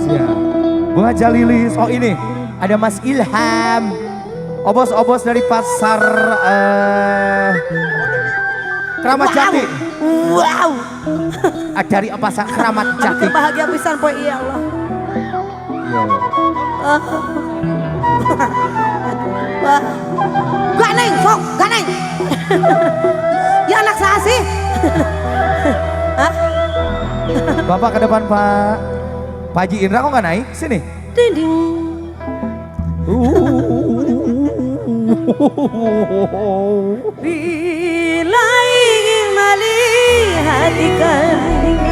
Siap. Bu Haja Lilis. Oh ini ada Mas Ilham. Obos-obos dari pasar Keramat Jati. Wow. Dari pasar Keramat Jati. Bahagia pisan poe ya Allah. Wah. Ganeng, sok, ganeng. Ya anak saya sih. Bapak ke depan Pak. Pak Haji Indra kok nggak naik? Sini. Dinding. Bila ingin melihat ikan.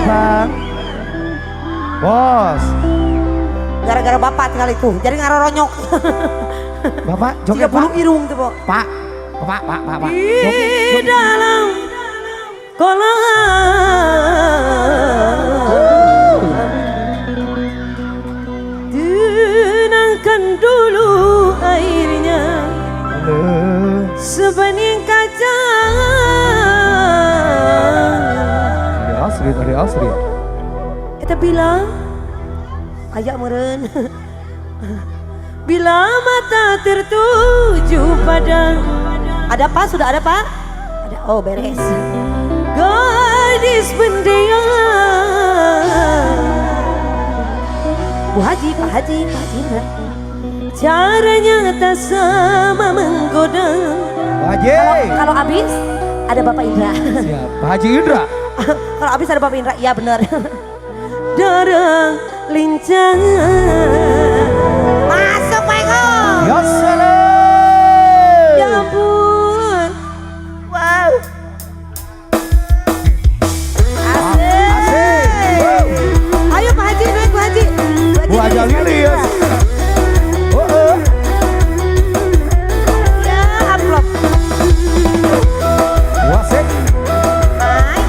Bang. Bos. Gara-gara bapak tinggal itu, jadi ngaroronyok. Bapak joget 30 irung tuh, Pak. Pak. Di dalam kolam tenangkan dulu airnya sebening kaca. Ada asri. Kita bilang kayak meren. Bila mata tertuju pada, ada Pak? Sudah ada Pak? Ada, oh beres. Gadis pendiam. Bu Haji, Pak Haji enggak? Caranya tak sama menggoda. Pak Haji. Kalau habis ada Bapak Indra. Siap. Pak Haji Indra. Kalau habis ada Bapak Indra, iya benar. Darah lincah. Masuk Pak Eko. Ya salam. Ya ampun. Wow. Asik. Ayo Pak Haji, naik Pak Haji. Bu Haja Lilis. Ya amplop. Wasik. Naik.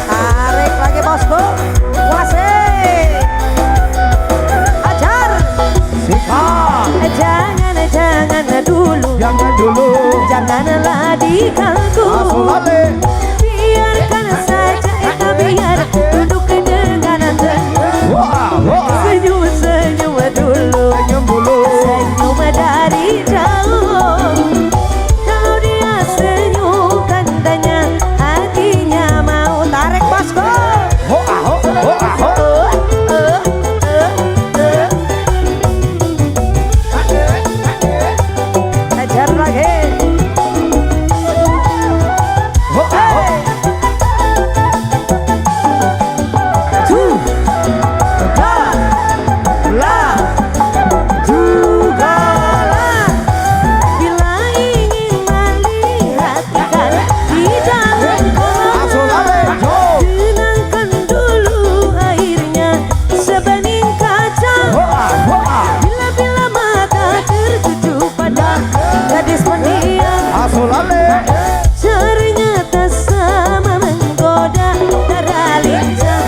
Tarik lagi bosku. Wasik. Ajar. Siap. Jangan dulu. Janganlah diganggu. Asulale. Biarkan saja kita biar duduk dengan tenang. Senyum dulu. Senyum dari jauh. Kalau dia senyum tandanya hatinya mau. Tarik bosku. Ajar lagi. Bila ingin melihat ikan di dalam kolam, tenangkan dulu airnya sebening kaca. Bila mata tertuju pada gadis pendiam, carinya tak sama menggoda darah lincah.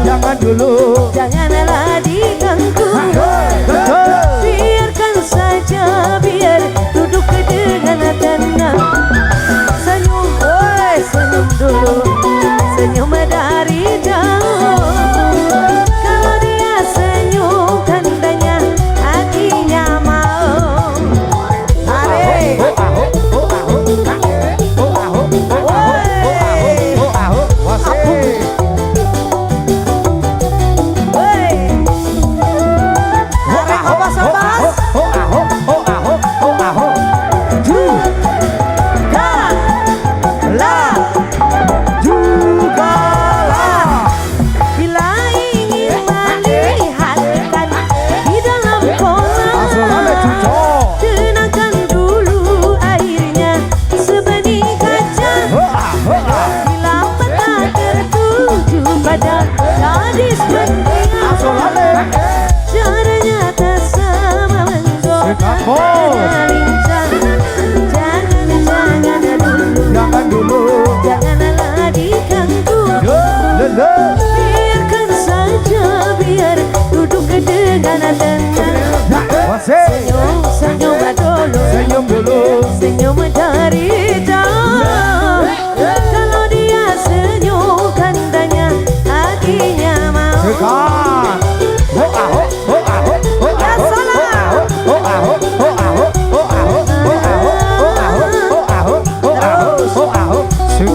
Jangan dulu. Janganlah diganggu. Biarkan saja, biar duduk dengan tenang. Senyum, senyum dulu. Senyum dari jauh. Kalau dia senyum tandanya hatinya mau. Tarik.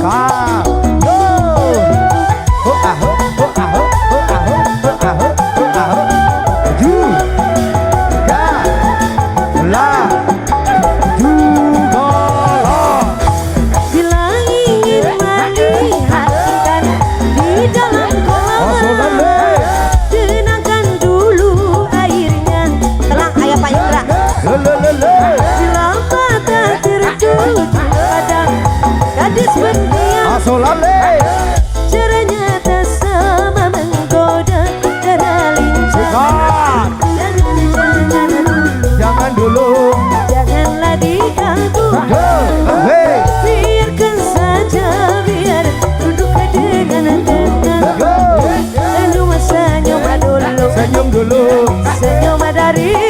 Ah, yo. Oh ah, oh ah, oh ah, oh ah, oh ah. Juga lah, juga lah. Bila ingin melihat ikan di dalam kolam Asolale, tenangkan dulu airnya. Tenang ayah Pak Indra. lelelele. Bila mata tertuju pada gadis berniat, Asolale, caranya tak sama menggoda teralincah. sikat. Jangan dulu. Janganlah diganggu, Hey, biarkan saja, biar duduk dengan tenang. go. Senyum senyum dulu, Senyum dulu. senyum dari